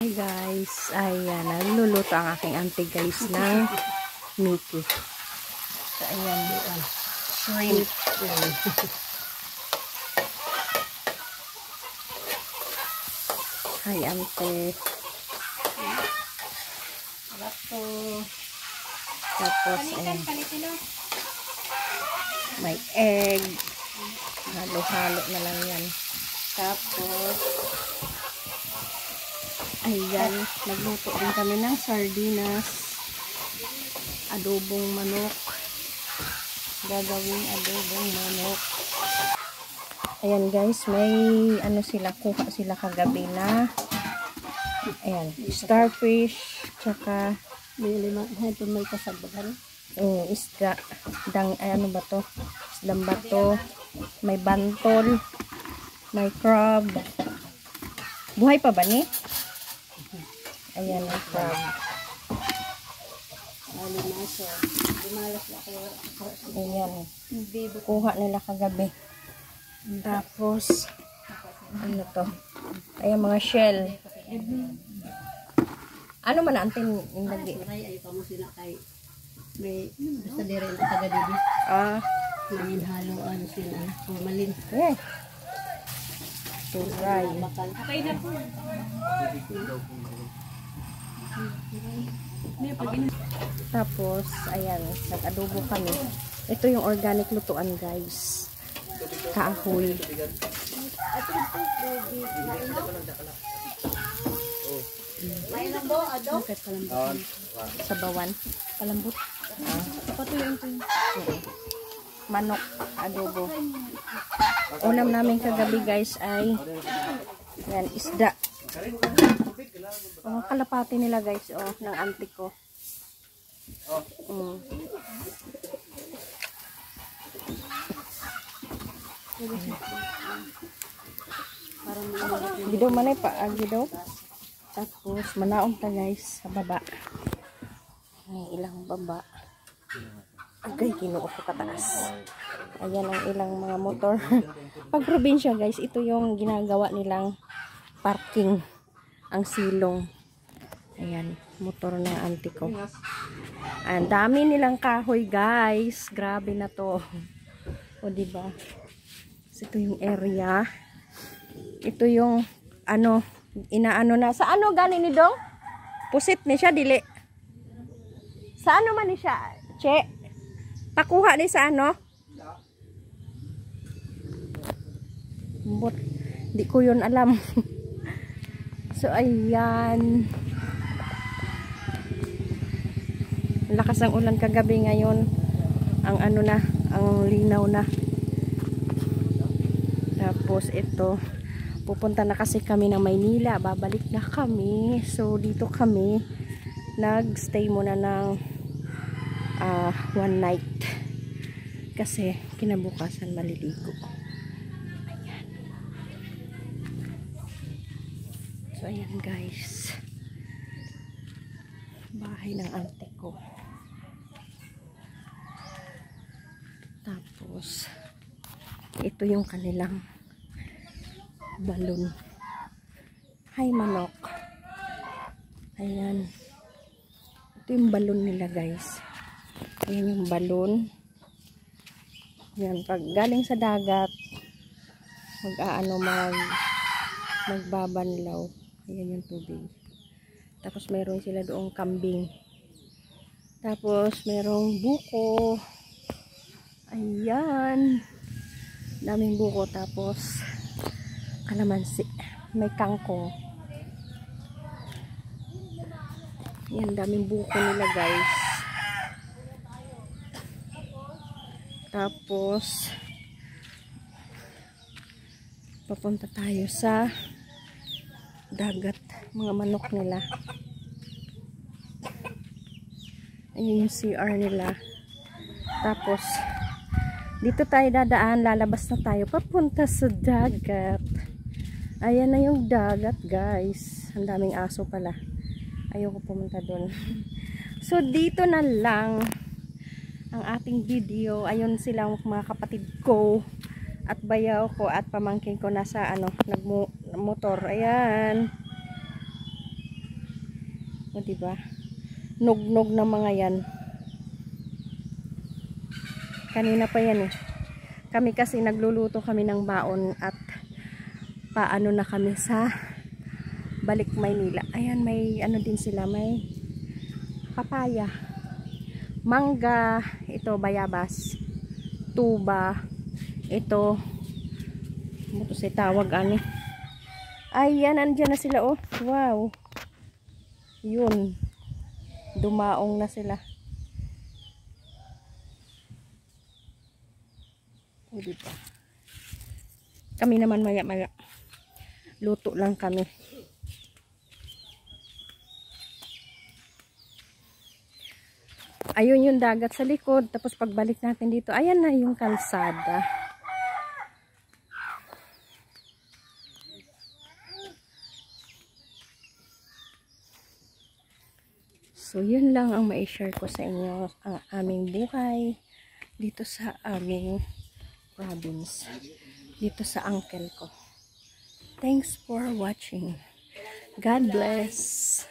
Hey guys, ayan, nagluluto ang aking auntie guys ng Mickey. So ayan, shrimp. Hi auntie. Tapos ayan, may egg. Halo-halo na lang yan. Tapos ayan, nagluto din kami ng sardinas, adobong manok, gagawing adobong manok. Ayan guys, may ano sila, kuha sila kagabi na ayan, starfish, tsaka may kasagbagan, isda, ano ba to, isdang bato, may bantol, may crab. Buhay pa ba ni? Ayan ang crab. Ayan. Kuha nila kagabi. Tapos, ano to? Ayan mga shell. Ano man natin yung lagi? Ay pa mo sila kay may basta dire ang taga-didi. May halo ano sila, formalin. Yeah. Turay. Okay na po. Tapos, ayan, nag-adobo kami. Ito yung organic lutuan, guys. Kahoy. Sabawan. Palambot. Manok, adobo. Ulam namin kagabi, guys, ay yan, isda. Kalapati nila, guys, ng auntie ko. Gido manay pa, gido. Tapos manaong ta guys sa baba. Ay, ilang baba. Agay, kinuo ko kataas. Ayan ang ilang mga motor. Pag probinsya guys, ito yung ginagawa nilang parking. Ang silong. Ayan, motor ng auntie ko. Ang dami nilang kahoy guys. Grabe na to. O diba? So, ito yung area. Ito yung ano, inaano na. Sa ano gani ni Dong? Pusit ni siya, dili. Sa ano man ni siya? Che. Pakuha ni sa ano? But, di ko yun alam. So, ayan. Lakas ang ulan kagabi ngayon. Ang ano na, ang linaw na. Tapos ito, pupunta na kasi kami ng Maynila. Babalik na kami. So, dito kami nag-stay muna ng one night. Kasi kinabukasan maliligo. Ayan. So, ayan guys. Bahay ng auntie ko. Tapos, ito yung kanilang balon. Hi manok. Ayan. Ito yung balon nila guys. Ayan yung balon. Ayan. Pag galing sa dagat, magbabanlaw. Ayan yung tubig. Tapos meron sila doong kambing. Tapos merong buko. Ayan. Daming buko. Tapos kalamansi. May kangkong. Yan, daming buko nila guys. Tapos papunta tayo sa dagat. Mga manok nila. Ayun yung CR nila. Tapos dito tayo dadaan, lalabas na tayo papunta sa dagat. Ayan na yung dagat guys. Ang daming aso pala. Ayoko pumunta doon. So dito na lang ang ating video. Ayun silang mga kapatid ko at bayaw ko at pamangkin ko nasa nagmotor. Ayan. O diba? Nog-nog na mga yan. Kanina pa yan eh. Kami kasi nagluluto kami ng baon at paano na kami sa balik Maynila. Ayan, may ano din sila, may papaya, mangga, ito bayabas, tuba, ito si tawag ani. Ayan, andyan na sila oh. Wow. Yun. Dumaong na sila. O diba? Kami naman maya-maya. Luto lang kami. Ayun yung dagat sa likod. Tapos pagbalik natin dito, ayan na yung kalsada. So, yun lang ang mai-share ko sa inyo. Ang aming buhay dito sa aming province. Dito sa uncle ko. Thanks for watching. God bless.